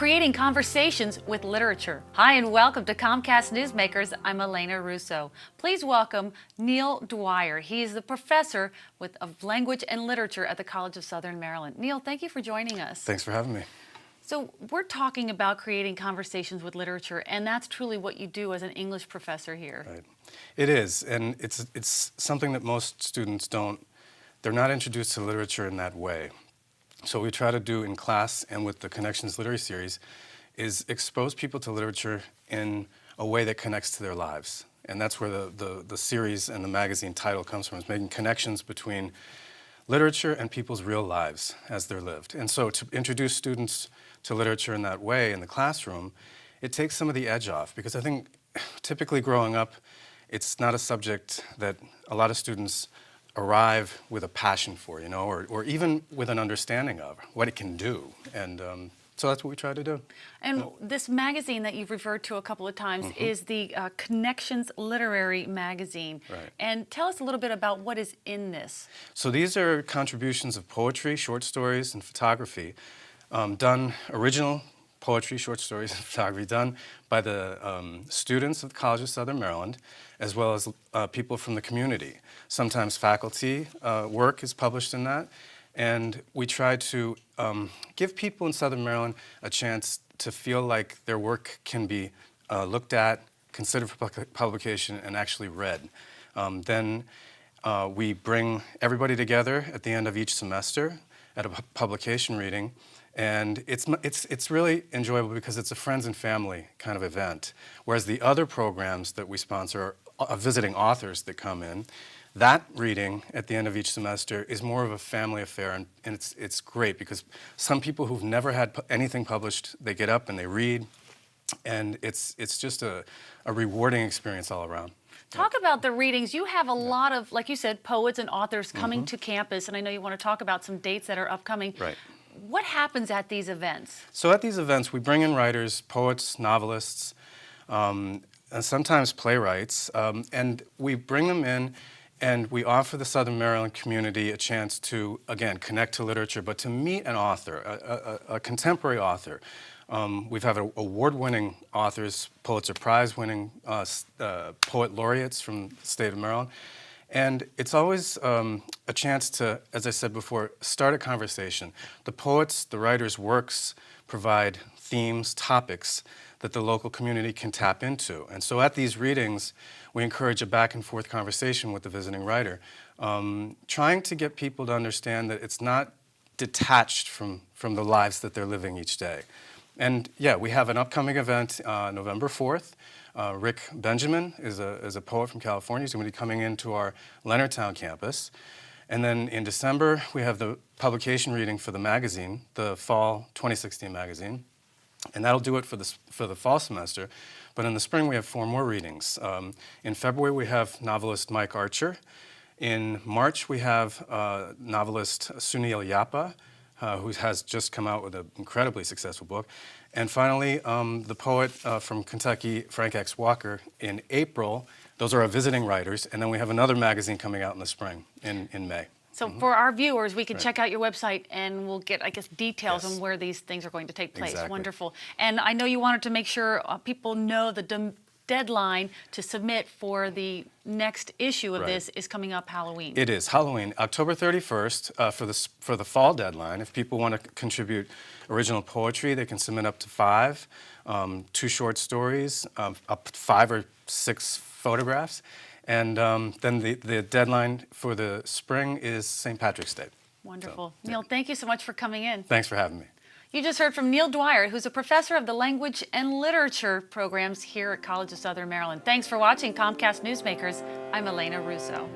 creating conversations with literature. Hi and welcome to Comcast Newsmakers. I'm Elena Russo. Please welcome Neal Dwyer. He is the professor of language and literature at the College of Southern Maryland. Neal, thank you for joining us. Thanks for having me. So we're talking about creating conversations with literature, and that's truly what you do as an English professor here. Right. It is, and it's something that most students they're not introduced to literature in that way. So what we try to do in class and with the Connections Literary Series is expose people to literature in a way that connects to their lives. And that's where the series and the magazine title comes from, is making connections between literature and people's real lives as they're lived. And so to introduce students to literature in that way in the classroom, it takes some of the edge off, because I think typically growing up, it's not a subject that a lot of students arrive with a passion for, or even with an understanding of what it can do. And so that's what we try to do. And this magazine that you've referred to a couple of times is the Connections Literary Magazine. Right. And tell us a little bit about what is in this. So these are contributions of poetry, short stories, and photography, original poetry, short stories, and photography done by the students of the College of Southern Maryland, as well as people from the community. Sometimes faculty work is published in that, and we try to give people in Southern Maryland a chance to feel like their work can be looked at, considered for publication, and actually read. Then we bring everybody together at the end of each semester at a publication reading. And it's really enjoyable because it's a friends and family kind of event. Whereas the other programs that we sponsor are visiting authors that come in. That reading at the end of each semester is more of a family affair, and it's great because some people who've never had anything published, they get up and they read, and it's just a rewarding experience all around. Talk about the readings. You have a lot of, like you said, poets and authors coming to campus, and I know you want to talk about some dates that are upcoming. Right. What happens at these events? So at these events, we bring in writers, poets, novelists, and sometimes playwrights, and we bring them in and we offer the Southern Maryland community a chance to, again, connect to literature, but to meet an author, a contemporary author. We've had award-winning authors, Pulitzer Prize-winning poet laureates from the state of Maryland. And it's always a chance to, as I said before, start a conversation. The poets, the writers' works provide themes, topics that the local community can tap into. And so at these readings, we encourage a back and forth conversation with the visiting writer, trying to get people to understand that it's not detached from the lives that they're living each day. And yeah, we have an upcoming event November 4th. Rick Benjamin is a poet from California. He's going to be coming into our Leonardtown campus. And then in December, we have the publication reading for the magazine, the fall 2016 magazine. And that'll do it for the fall semester. But in the spring, we have 4 more readings. In February, we have novelist Mike Archer. In March, we have novelist Sunil Yapa, who has just come out with an incredibly successful book. And finally, the poet from Kentucky, Frank X. Walker, in April. Those are our visiting writers. And then we have another magazine coming out in the spring, in May. So for our viewers, we can check out your website and we'll get, I guess, details on where these things are going to take place. Exactly. Wonderful. And I know you wanted to make sure people know the deadline to submit for the next issue of this is coming up Halloween. It is Halloween, October 31st for the fall deadline. If people want to contribute original poetry, they can submit up to 5, 2 short stories, up to 5 or 6 photographs. And then the deadline for the spring is St. Patrick's Day. Wonderful. So, Neal, thank you so much for coming in. Thanks for having me. You just heard from Neal Dwyer, who's a professor of the language and literature programs here at College of Southern Maryland. Thanks for watching Comcast Newsmakers. I'm Elena Russo.